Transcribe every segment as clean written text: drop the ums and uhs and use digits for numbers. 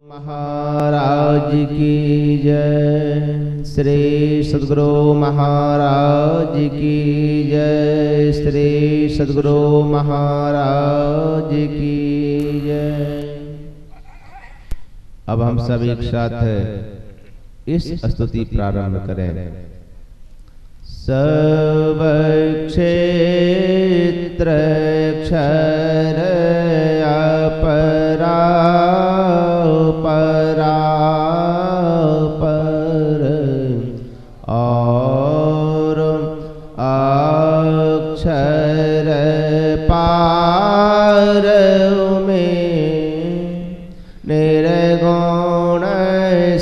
महाराज की जय। श्री सद्गुरु महाराज की जय। श्री सद्गुरु महाराज की जय। अब हम सब एक साथ इस स्तुति प्रारंभ करें। सब क्षेत्र क्षर अपरा परापर और अक्षर पार में निर्गुण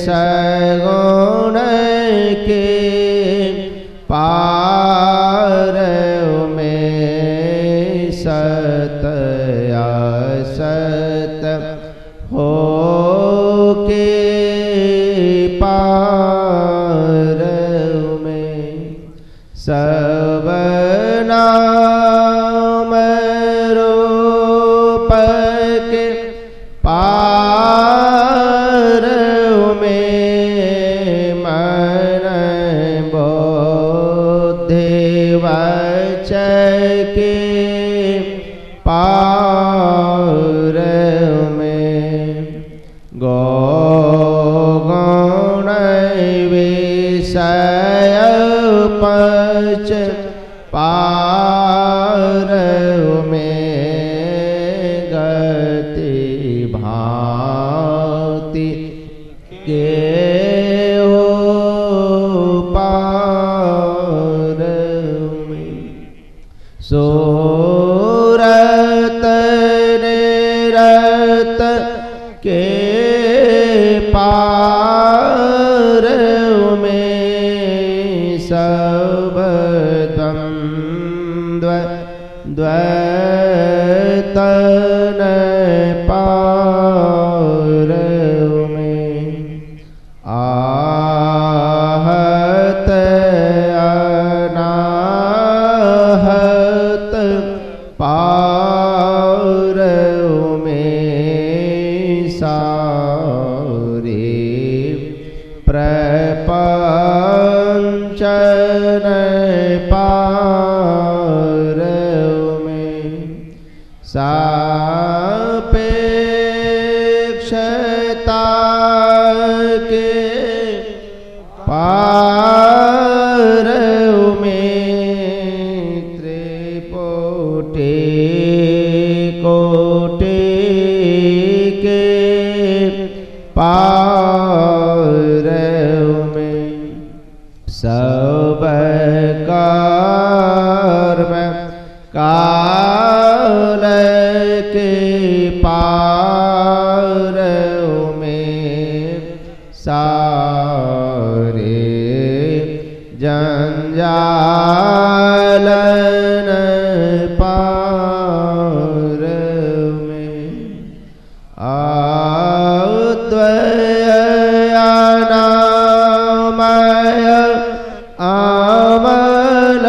सगुण के पार में सत असत हो के पार में सब नाम रूप के पार में मन बुद्धि वचन के पार में गौण विषय पंच पार में गति भांति के हो पार में सूरत निरत के पार में सब द्वंद्व द्वैतन पार में आहत अनाहत पार में सारे प्रपंचन पार में सापेक्षता के पार में त्रिपुटी कोटि के पार में सब कर्म काल के पार में सारे जंजालन पार में अद्वय अनामय अमल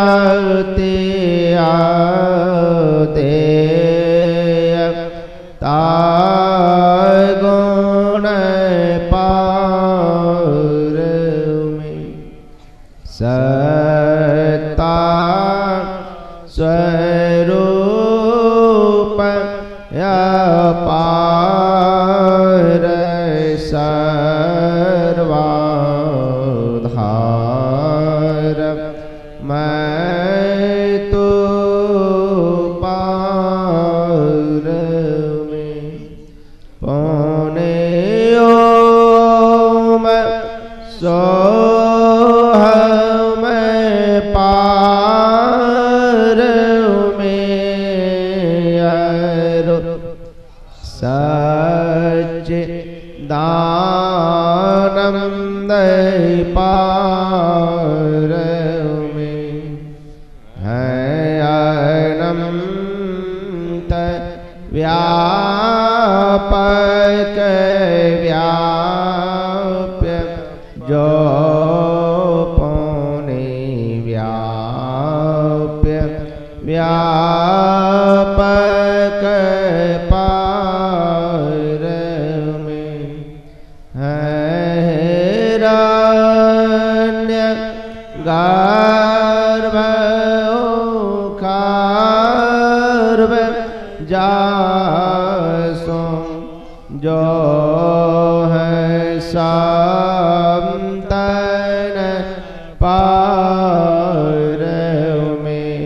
अतेय तागुण पार में सत्ता स्वरूप अपार सर्वाधार मैं तो पार में पौने ओम सोहम पार में सच्चिदानंद पार में है अनंत व्यापक व्याप्य जो पौने व्याप्य व्यापक पार जो है संतन पार में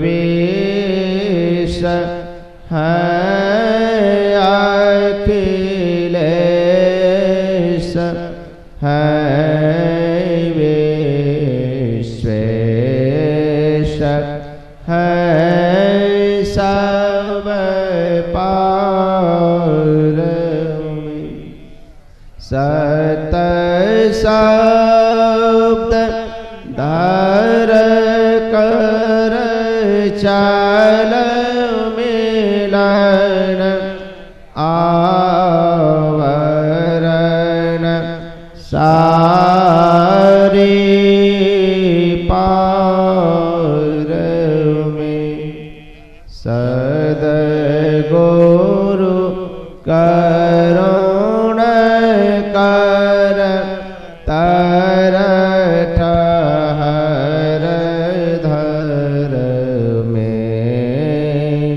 सर्वेश है अखिलेश है विश्वेश है सब पार में सत शब्द धर कर चल मिलन आवरण सारी पार में सद्गुरु करुण कर तर ठहर धर में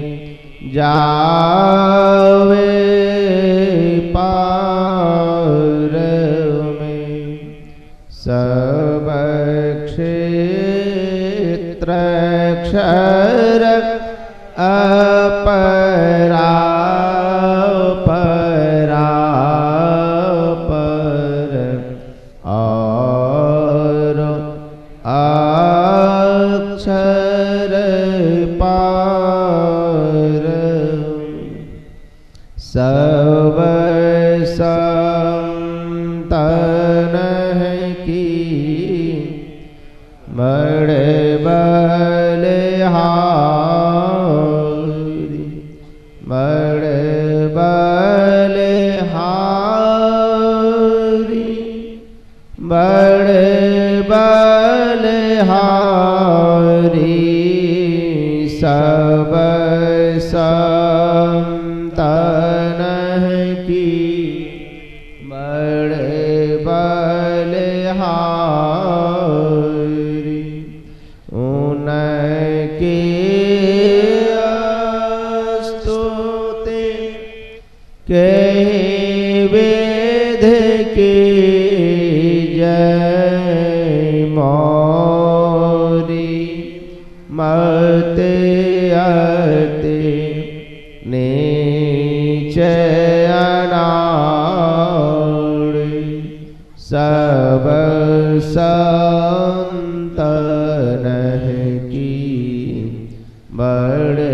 जावे पार में सब क्षेत्र क्षर अपरा पर और अक्षर पार सब संतन की बड़े बलिहारी बड़े बलिहारी बड़े बलिहारी सब संतन की बड़े बलिहारी उनकी स्तुति के वेद की जय मोरी मत अति नीचे अनाड़ी सब संतन की बड़े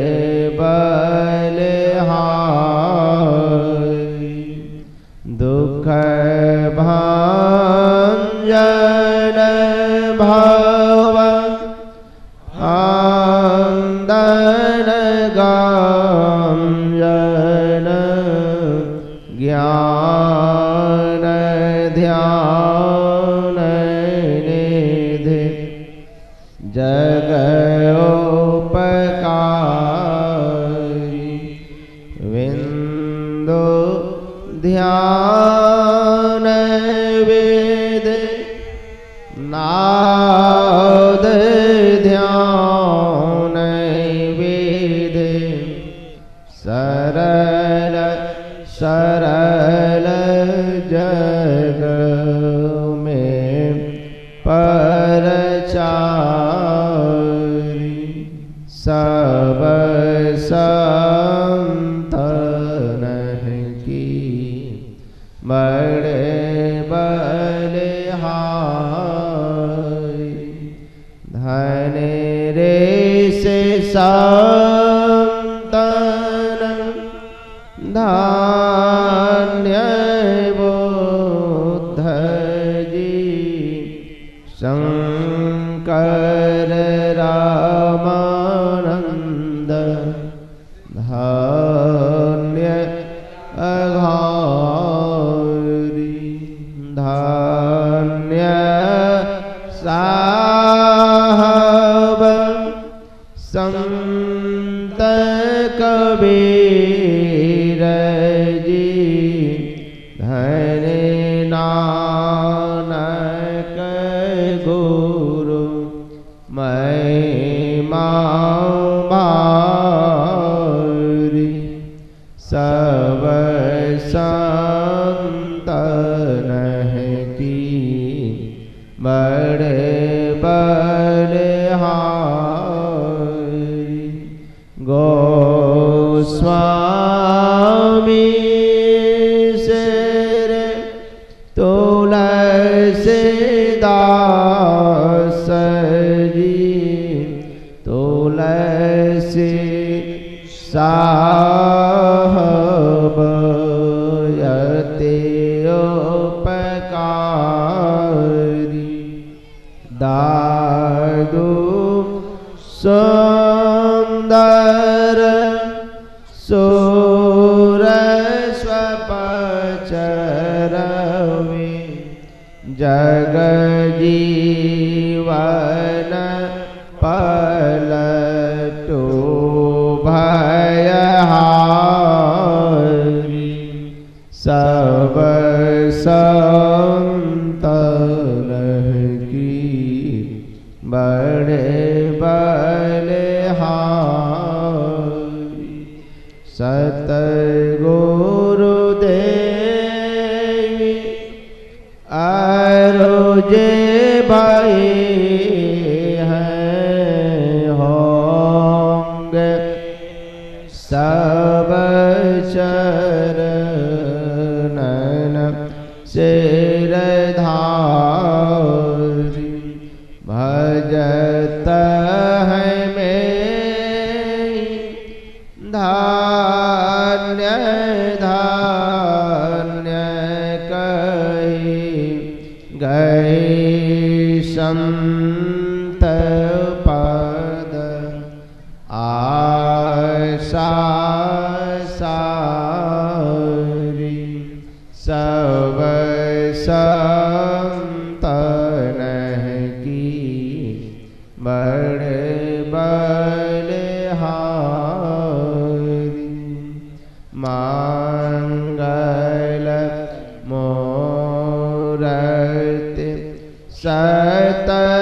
बलिहारी दुख भांजन भव आंदन गांजन ज्ञान ध्यान निधि जगोपकारी विंदु ध्यान वेद नाद ध्यान वेद सरल सरल जग में परचारी सब संतन की बड़े बलिहारी धन रे से संतन धान्य बुद्ध जी शंकर रामानंद धान्य अघारी धान्य साहब संत कबीर जी धन नानक गुरु महिमा भारी सब संतन की बड़े बलिहारी। गोस्वामी सिर तुलसीदास जी, तुलसी साहब यति उपकारी। दादू सुंदर सुरस्वपचरवि, जग जीवन पलटू भयहारी। सब संतन की बड़े बलिहारी। सतगुरुदेवी अरोजे भाई हैं होंगे सब चरणन सिरधारी। भजत है में धान्य धान्य कही गई संत पद। आशा सारी सब संतन की बड़े बलिहारी। मंगल मूर्ति सतगुरु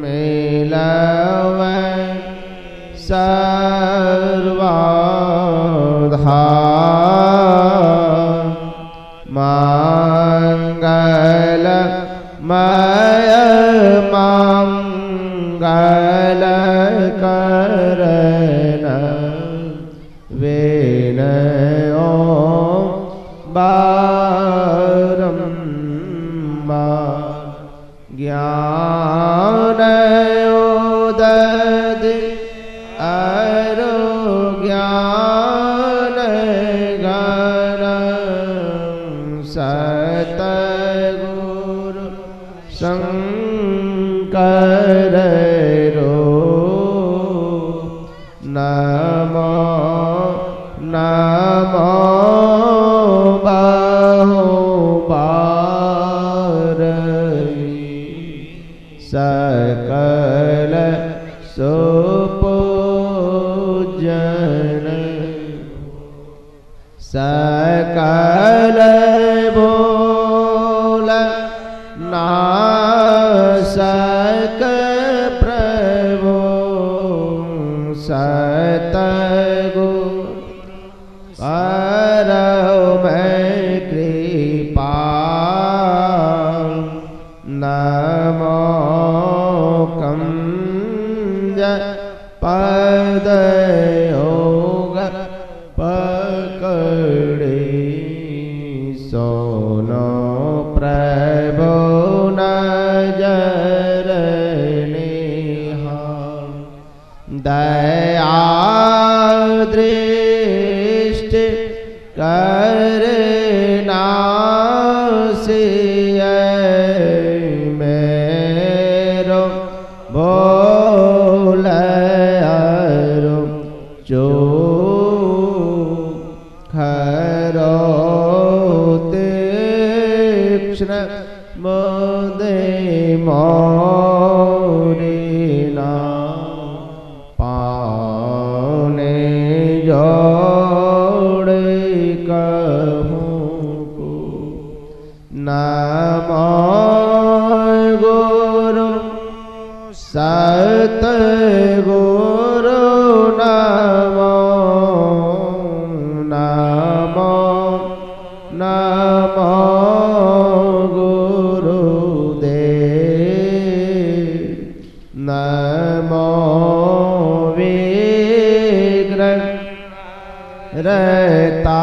मिलव सर्वधा। मंगल मय मंगल करन विनयो बारंबार। ज्ञान उदधि अरुज्ञान घन सतगुरु शंकर रूप। नमो नमो बहुबार। सकल सुपूजन सकल बोल नासक प्रभु। सतगुरु करो मैं कृपा। नमो कंज पद योग पकड़े। सोनो प्रभु नजर नेहा। दया दृष्टि करना सिय मेरो बोल अरु जो खरो तीक्ष्ण मोदे मोरिना। पाने जोड़ कहूँ को नमो गुरु सतगुरु नमो रहता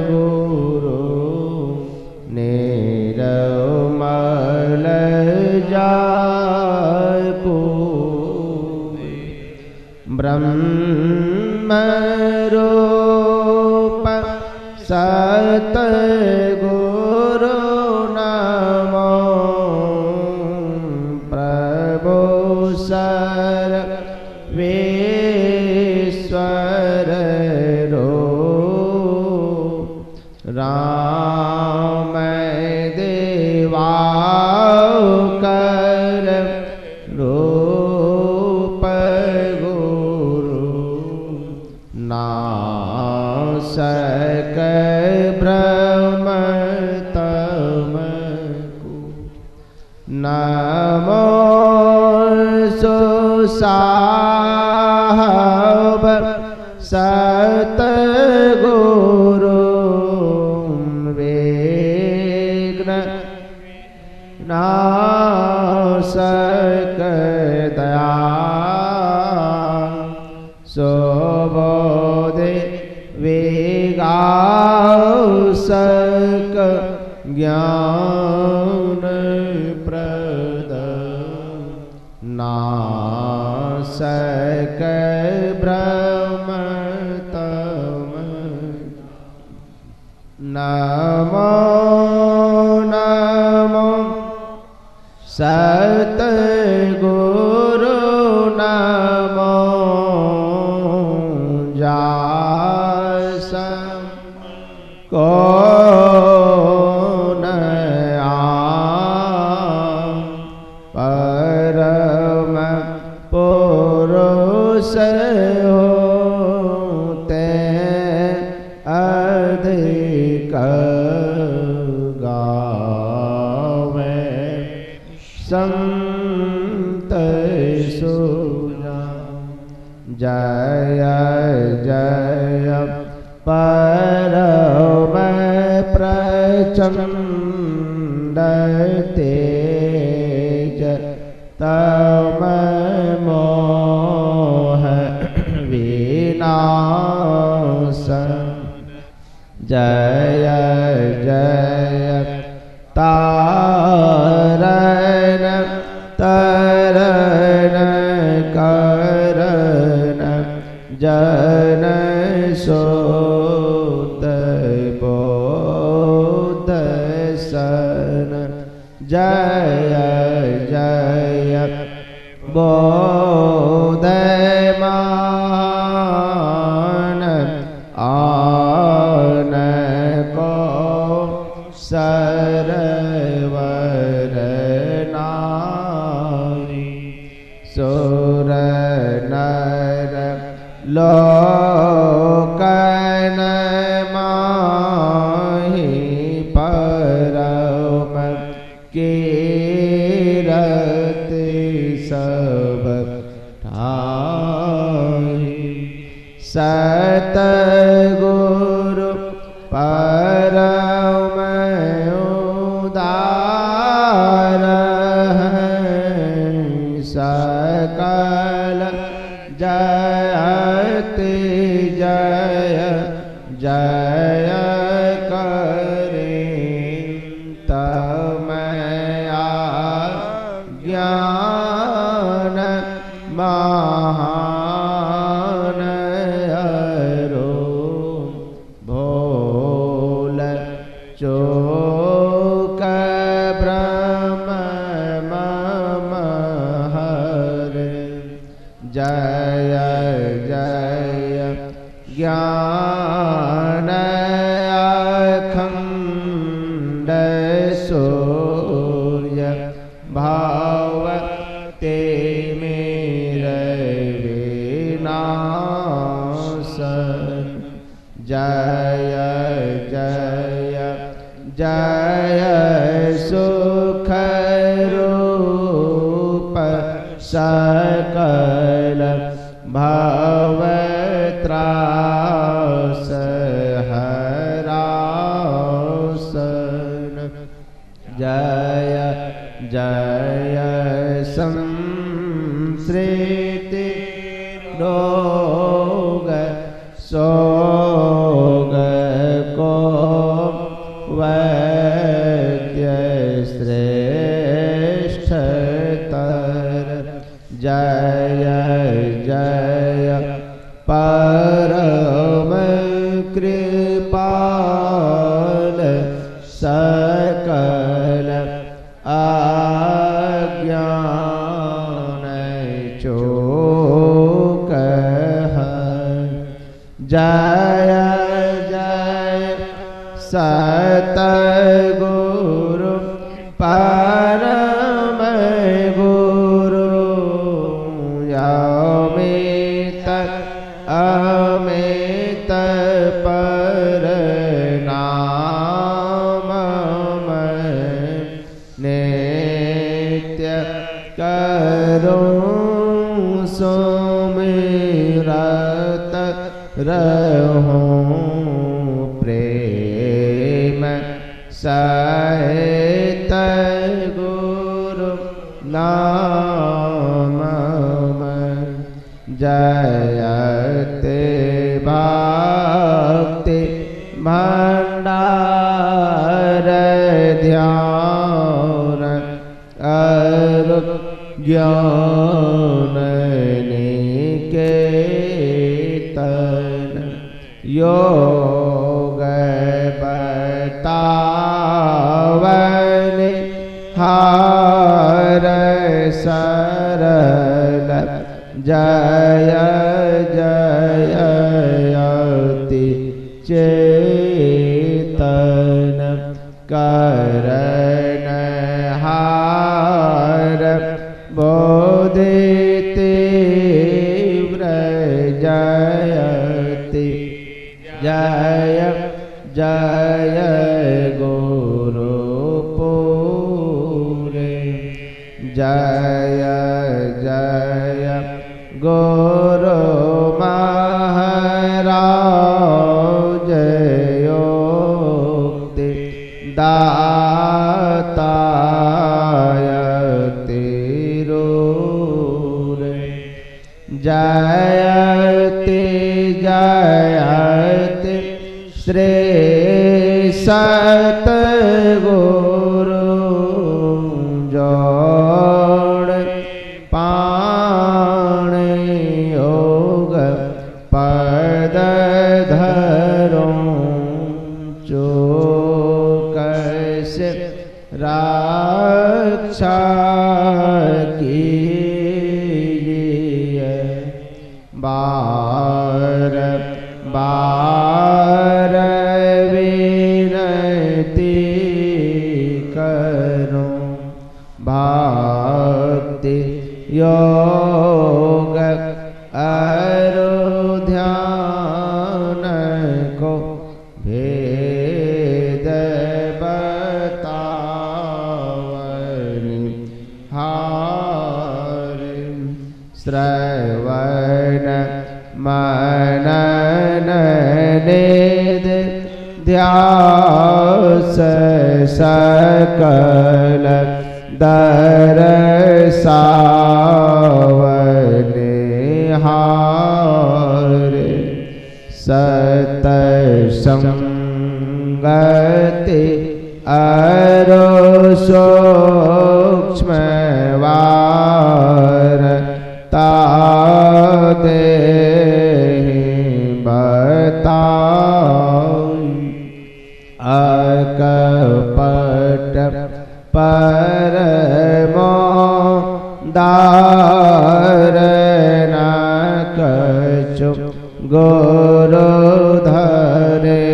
गुरु निर्मल जाको ब्रह्म रूप सतगुरु नमो प्रभु सर्वेश्वर राम देवाकर रूप गुरु नासक ब्रह्म तमको नमो सुसाहब सतगुरु विघ्न नाशक दया सुबोधि विगासक ज्ञान प्रद नासक ब्रह्म तम नमो नमो सतगुरु नमो जासम को परम पुरुष होते अधिक गावे संत सुना जय जय परम प्रचंड तेज तम मोह विनाश जय जय तारण तरन करन जन सोत बोध सन जय जय बोधमान आन को सरवर नारी सुर नर लोकन माहि परम कीरत सब ठाई सतगुरु परम उदार सकल जयति जय जय करे तमया ज्ञान महान अरो भोल चोक ब्रह्म मम हर जय जय ज्ञान अखंड सूर्य भाव ते मेरे विनाशन जय जय जय सुख रूप सकल भवत्रास हरासन जय जय संसृति रोग परम कृपाल सकल अज्ञान चूक जय जय सतगुरु परम गुरु अमित अमित पर नाम नित्य करूं सुमिरत रहूं प्रेम सहित गुरु नाम जयते भक्ति भंडार ध्यान अरु ज्ञान निकेतन योग बतावन हार सरल जय जय अति चेतन करण हार बोधि तीव्र जयति जय जय गुरुपुरे जय जय गुरु महाराज योक्ति दातायति रूरे जयति जयति श्री सतगुरु जोड़ पाण योग पद धरों चौकस रक्षा कीजिए बार बार विनती करूं भक्ति योग अरु ध्यान को भेद बतावन हार श्रवण मनन निध ध्यास सकल दरसावने हार सतसंगति अरो सूक्ष्म वार तादे बताई अकपट परमो दारण कछु गुरु धरे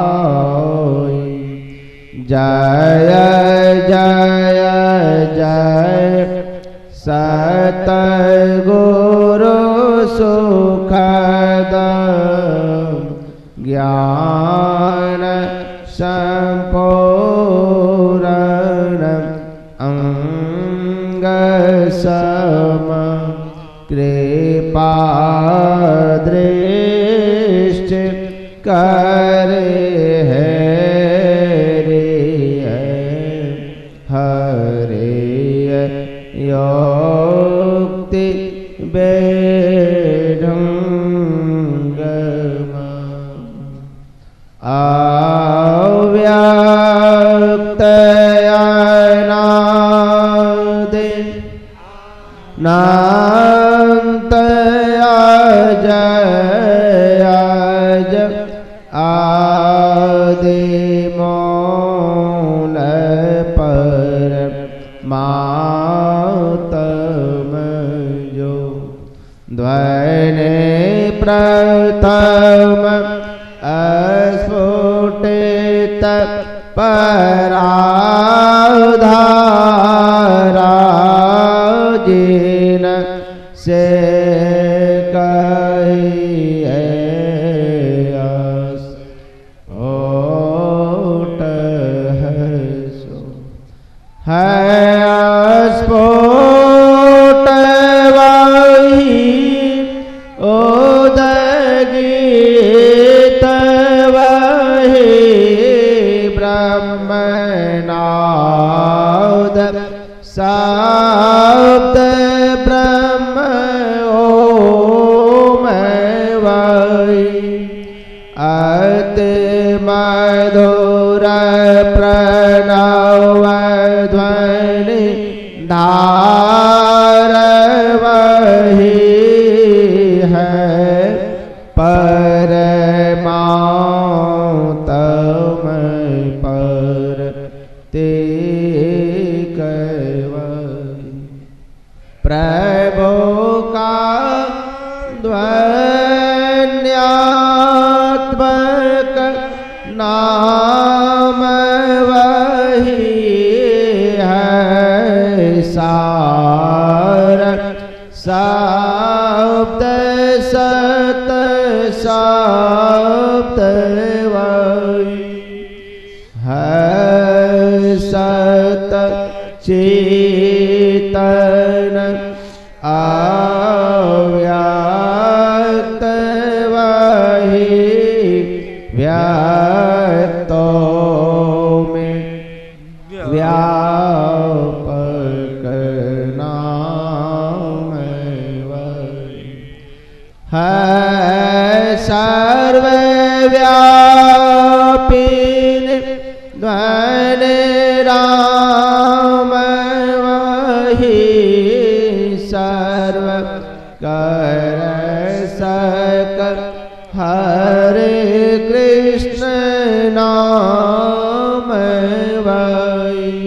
छिपाई जय जय जय सतगुरु सुखद ज्ञान संपूर्ण अंग सम कृपा दृष्टि करे हरे योक्ति बेढंगमा अव्यक्त अनादि नान्त अज आदि मूल पर मातम जो ध्वनि प्रथम अस्फुटित पराधारा जिन से कहिए ओट है स्फोट वही उदगीत वही ब्रह्मनाद शब्द ब्रह्म ओम वही अति मधुर प्रणव ध्वनि धार वही है परमात्म पर ते प्रभु का ध्वन्यात्मक नाम वही है सार शब्द सत शब्द वही है सत चेतन अव्यक्त वही व्यक्तों में व्यापक नाम वही है सर्वव्यापी ध्वनि राम वही सर्व कर सक हरे कृष्ण नाम वही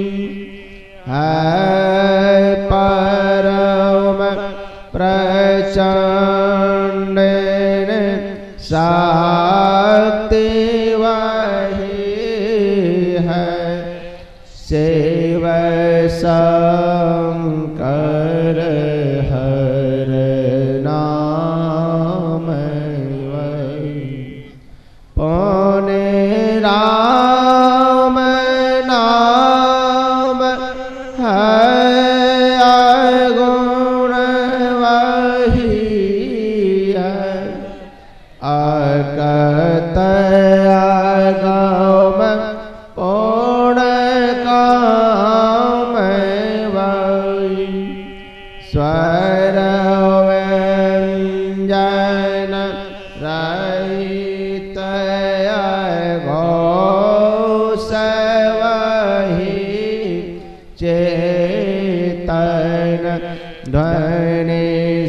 है परम प्रचंड शक्ति वही है शिव शंकर हर नाम वही पौने राम नाम है गुण वही है अकत अगम पूर्ण काम वही स्वर व्यंजन रहित घोष वही चेतन ध्वनि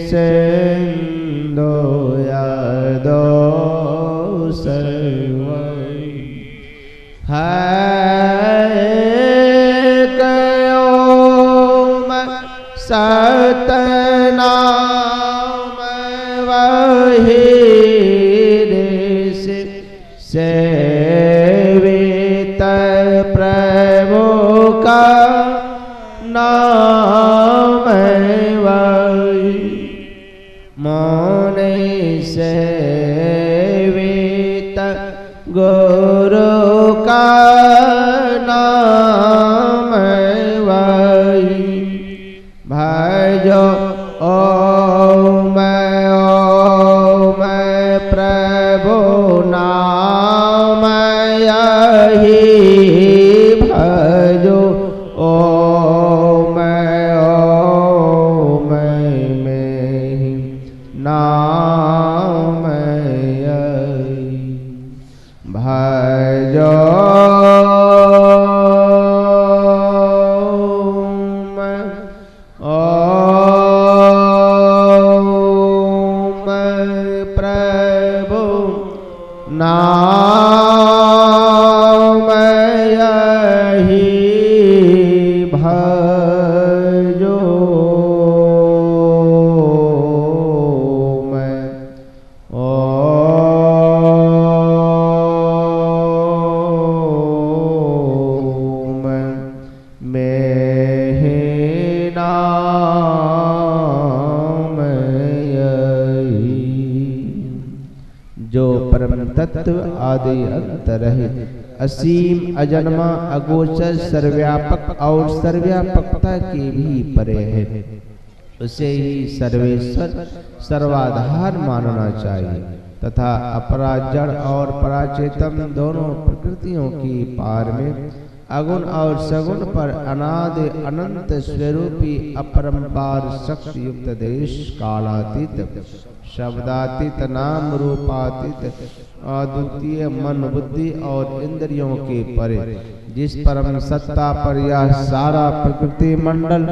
सिंधु दोष वही है ओम सतनाम वही सेवित प्रभु का नाम वही मौन सेवित गुरु का नाम वही भजो ओम ओम प्रभु नाम यही भजो ओम ओम में नाम यही भजो ओम प्रभु नाम यही भजो मैं ओम मेहि नाम यही। जो परम तत्व आदि अंत रहित असीम अजन्मा अगोचर सर्वव्यापक और सर्वव्यापकता के भी परे है, उसे ही सर्वेश्वर सर्वाधार मानना चाहिए तथा अपरा जड़ और पराचेतन दोनों प्रकृतियों की पार में अगुण और सगुण पर अनादि अनंत स्वरूपी अपरंपार शक्ति युक्त देश कालातीत शब्दातीत नाम रूपातीत अद्वितीय मन बुद्धि और इंद्रियों के परे जिस परम सत्ता पर यह सारा प्रकृति मंडल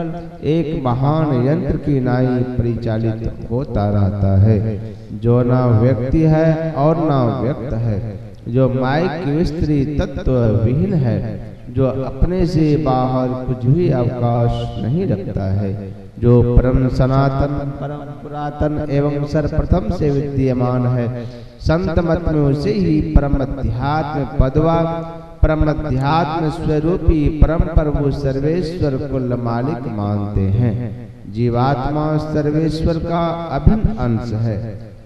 एक महान यंत्र की नाई परिचालित होता रहता है, जो न व्यक्ति है और न व्यक्त है, जो माइक विस्त्री तत्व विहीन है, जो अपने से बाहर कुछ भी अवकाश नहीं रखता है, जो परम सनातन परम पुरातन एवं सर्वप्रथम से विद्यमान है। संत मत में उसे ही परम अध्यात्म पदवा परम अध्यात्म स्वरूपी परम प्रभु सर्वेश्वर कुल मालिक मानते हैं। जीवात्मा सर्वेश्वर का अभिन्न अंश है,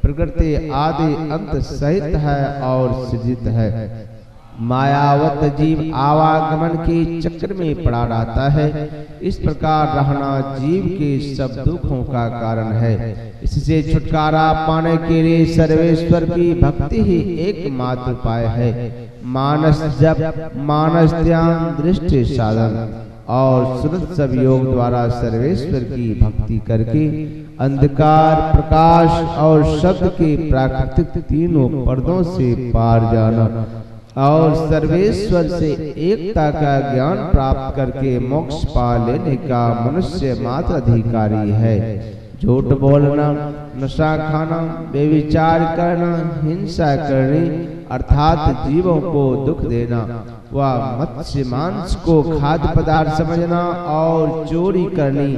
प्रकृति आदि अंत सहित है और सृजित है। मायावत जीव आवागमन के चक्र में पड़ा रहता है। इस प्रकार रहना जीव के सब दुखों का कारण है। इससे छुटकारा पाने के लिए सर्वेश्वर की भक्ति ही एकमात्र उपाय है। मानस जप, मानस ध्यान, दृष्टि साधन और सुरत सब योग द्वारा सर्वेश्वर की भक्ति करके अंधकार, प्रकाश और शब्द के प्राकृतिक तीनों पर्दों से पार जाना और सर्वेश्वर से एकता का ज्ञान प्राप्त करके मोक्ष पा लेने का मनुष्य मात्र अधिकारी है। झूठ बोलना, नशा खाना, बेविचार करना, हिंसा करनी अर्थात जीवों को दुख देना, व मत्स्य मांस को खाद्य पदार्थ समझना और चोरी करनी,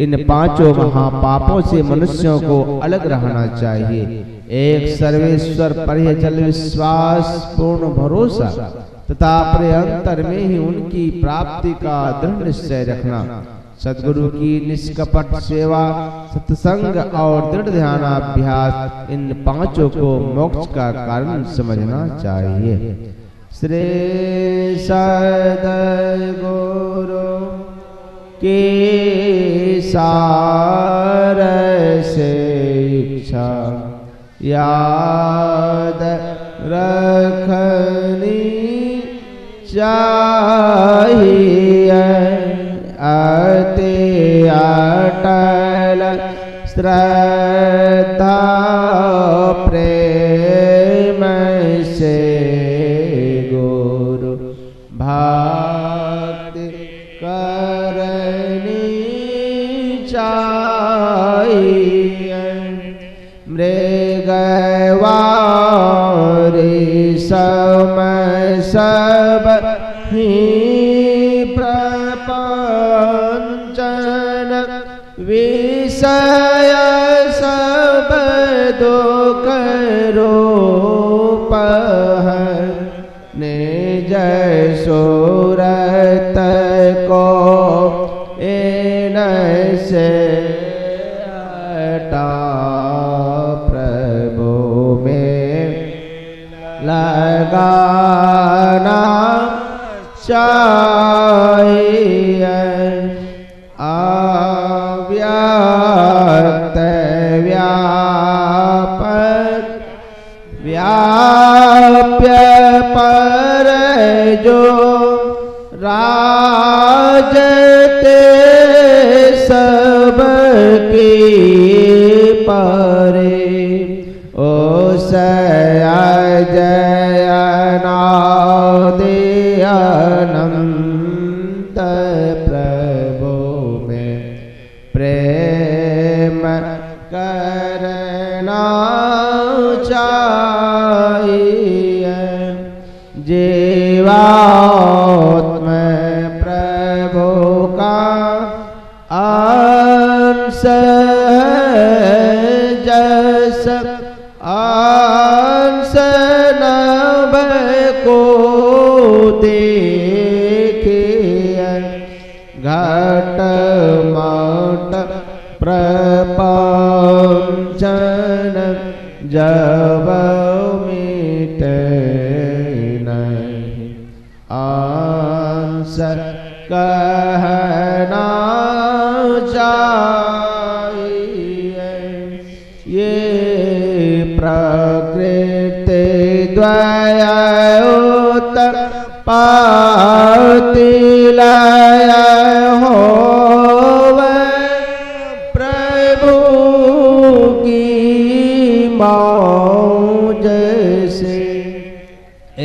इन पांचों महापापों से मनुष्यों को अलग रहना चाहिए। एक सर्वेश्वर पर ही चल विश्वास, पूर्ण भरोसा तथा अपने अंतर में ही उनकी प्राप्ति का दृढ़ निश्चय रखना, सद्गुरु की निष्कपट सेवा, सत्संग और दृढ़ ध्यानाभ्यास, इन पांचों को मोक्ष का कारण समझना चाहिए। श्री सद्गुरु के सार से इच्छा याद रखनी चाहिए। अति अटल श्रद्धा प्रेम से गुरु भक्ति करनी चाहिए। मृगवारी सम सब ही प्रपंचन विषय सब दुख रूप है। निज सूरत को इन से हटा प्रभु में लगाना चाहिए। अव्यक्त व्यापक व्याप्य पर जो राजते सब की परे, ओ अजयनादि अनंत प्रभु में प्रेम करना चाहिए। जीवात्मा प्रभु का अंश है, जस अंश नभ को देखिए। घट मट प्रपंचन जब मिटे नहीं, अंश कहना चाहिए। ये प्रकृति द्वयोत पाति लय होवे, प्रभु की मौज से ए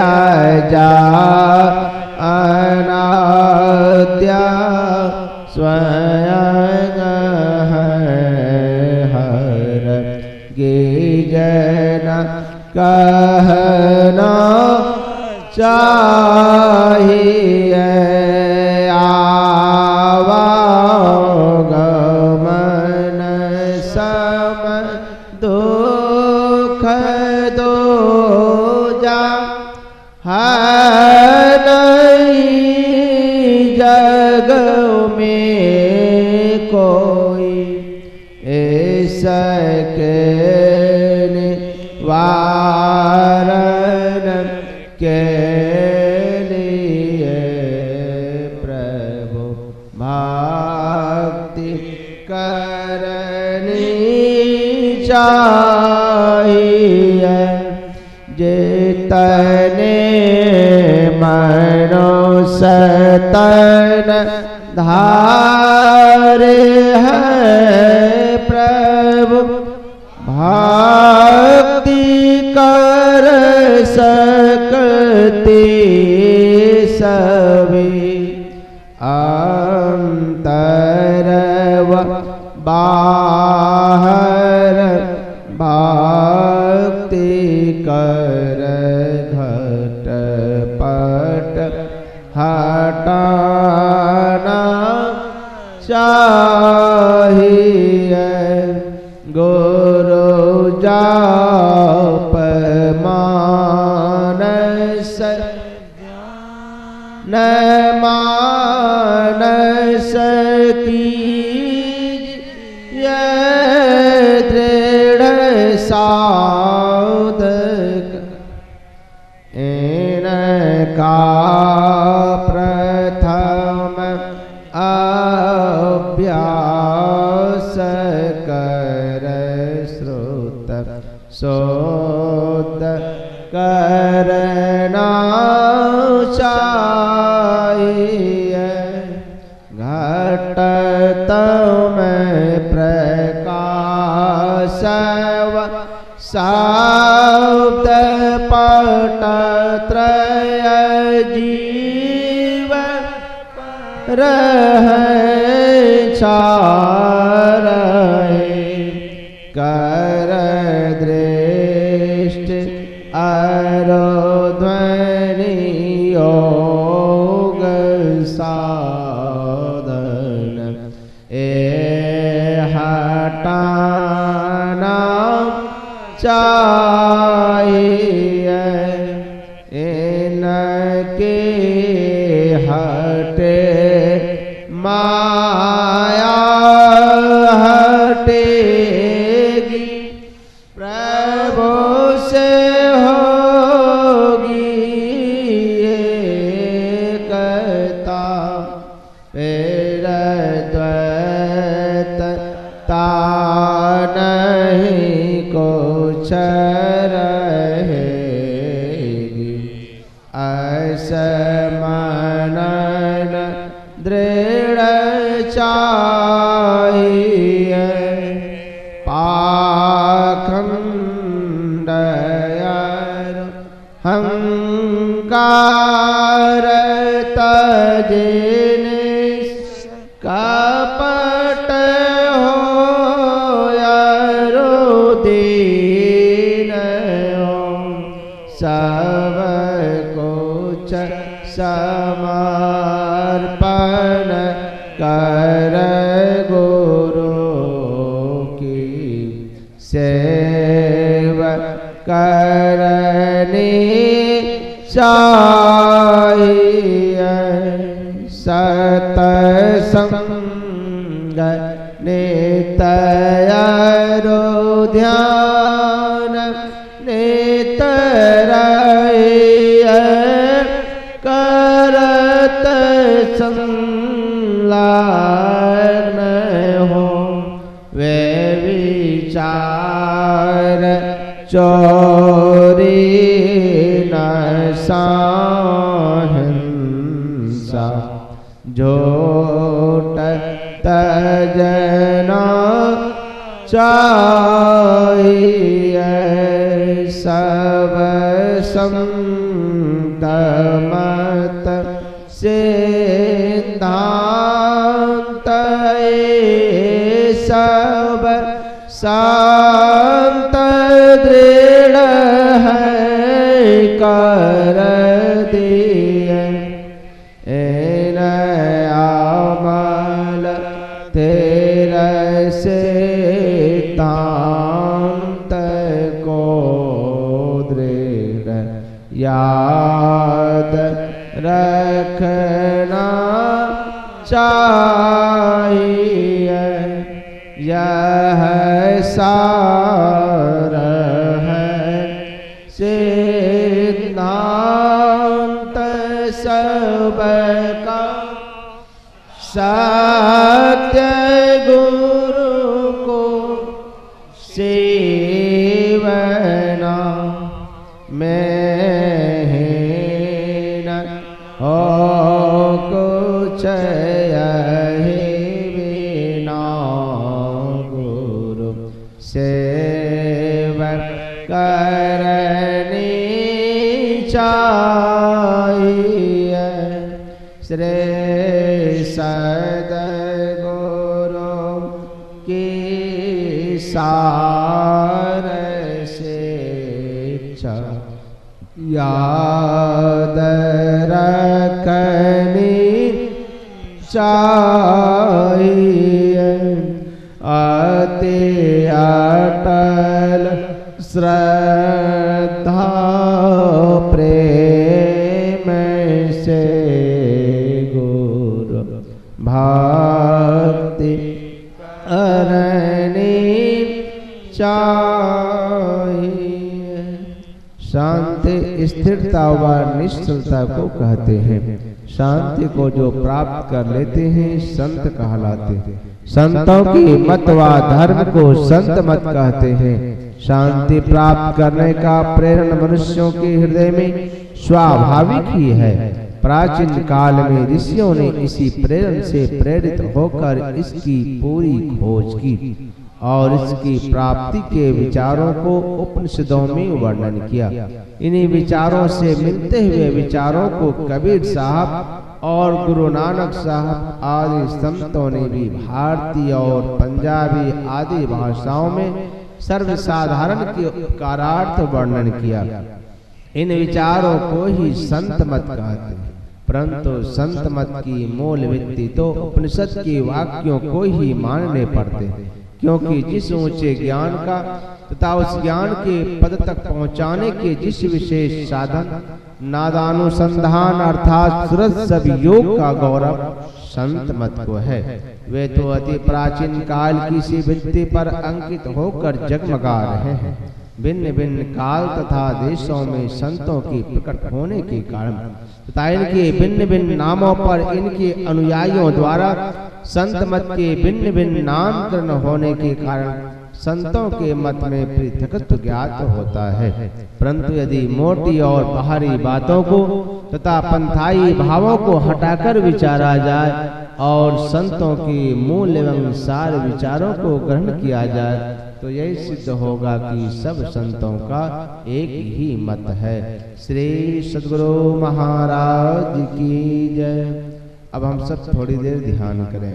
आजा अनाद्या स्वयं है हर गिरना कहना चाहिए। आवागमन सम दुख दो जा है नहीं जग में कोई, इसके निवारण के लिए प्रभु भक्ति करनी चाहिए। जितने मनुष्य तन धारे हैं, प्रभु भक्ति कर सकते सभी। अंतर व बाहर भक्ति कर घट पट हटाना चाहिए। गुरु जाप मानस न मानस की ये दृढ़ साधक, इनका प्रथम अभ्यास कर श्रुत शोध करना चाहिए। घट में प्रकाश शब्द पट त्रय जीव रहे चारहे, कर दृष्टि अरोध्वनि योग साधन ए हटाना चाहिए। इनके हटे माया हटेगी, प्रभु से होगी एकता। फिर द्वैत ता नहीं कुछ रहेगी। असमनन दृढ़ चाहिए। पाखंड हंकार तजने कपट हो यारो दे सब कुछ समर्पण कर गुरु की सेवा करनी चाहिए। सतसंग नित्य ध्यान नितराय करत संलग्न हो वे विचार चोरी न हिंसा झूठ तजना चाहिए। सब संत मत सिद्धांत सब शांत दृढ़ है कर दिए। अमल तेरा सिद्धांत को दृढ़ याद रखना चाहिए। यह सार है सिद्धांत सबका सत्य गुरु को सेवना में हो कुछ बिना गुरु सेवा करनी चाहिए। श्री सद्गुरु की सार शिक्षा याद रखनी चाहिए। अति अटल श्रद्धा प्रेम से गुरु भक्ति करनी चाहिए। शांति स्थिरता व निश्चलता को कहते हैं। शांति को जो प्राप्त कर लेते हैं संत कहलाते हैं। संतों की मत व धर्म को संत मत कहते हैं। शांति प्राप्त करने का प्रेरण मनुष्यों के हृदय में स्वाभाविक ही है। प्राचीन काल में ऋषियों ने इसी प्रेरण से प्रेरित होकर इसकी पूरी खोज की और इसकी प्राप्ति के विचारों को उपनिषदों में वर्णन किया। इन्हीं विचारों से मिलते हुए विचारों को कबीर साहब और गुरु नानक साहब आदि संतों ने भी भारतीय और पंजाबी आदि भाषाओं में सर्वसाधारण के उपकारार्थ वर्णन किया। इन विचारों को ही संत मत कहते हैं। परंतु संत मत की मूल वित्ती तो उपनिषद के वाक्यों को ही मानने पड़ते हैं, क्योंकि जिस ऊंचे ज्ञान का तथा उस ज्ञान के पद तक पहुंचाने के जिस विशेष साधन नादानुसंधान अर्थात सूरज सब योग का गौरव संत मत को है, वे तो अति प्राचीन काल की सी भित्ति पर अंकित होकर जगमगा रहे हैं। भिन्न भिन्न काल तथा देशों में संतों के प्रकट होने के कारण तथा इनके भिन्न भिन्न नामों पर इनके अनुयायियों द्वारा संत मत के भिन्न भिन्न नामकरण होने के कारण संतों के मत में पृथकत्व ज्ञात होता है। परंतु यदि मोटी और बाहरी बातों को तथा पंथाई भावों को हटाकर विचारा जाए और संतों के मूल एवं सार विचारों को ग्रहण किया जाए तो यही सिद्ध होगा कि सब संतों का एक ही मत है। श्री सद्गुरु महाराज की जय। अब हम सब थोड़ी देर ध्यान करें।